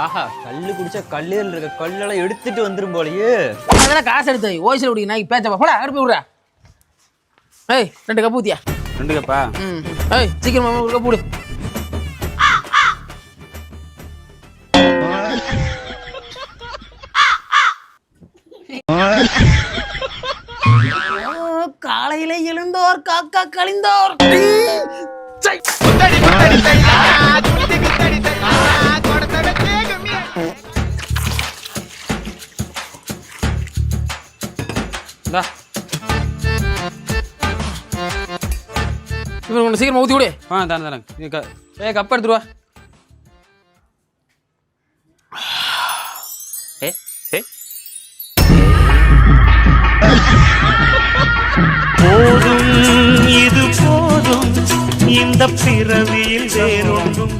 ஆஹா, கல்லு குடிச்சா கல்லுல இருக்க கல்லெல்லாம் எடுத்துட்டு வந்துரும் போலயே. அதெல்லாம் காசு எடுத்து ஓய்சில் குடிக்க நான் பேச்சப்பா போடா அடுப்பு விடுறா. ஏய் 2 கப்பு ஊத்தியா. 2 கப்பா? ஏய் சீக்கிரமா ஒரு கப்பு விடு. காலையில எழுந்தோர் காக்கா கழிந்தோர். இவன் சீக்கிரமா ஊத்தி விடு. தரேன். கப் எடுத்துருவா. போதும் இது போதும் இந்த பிறவியில் வேறொன்றும்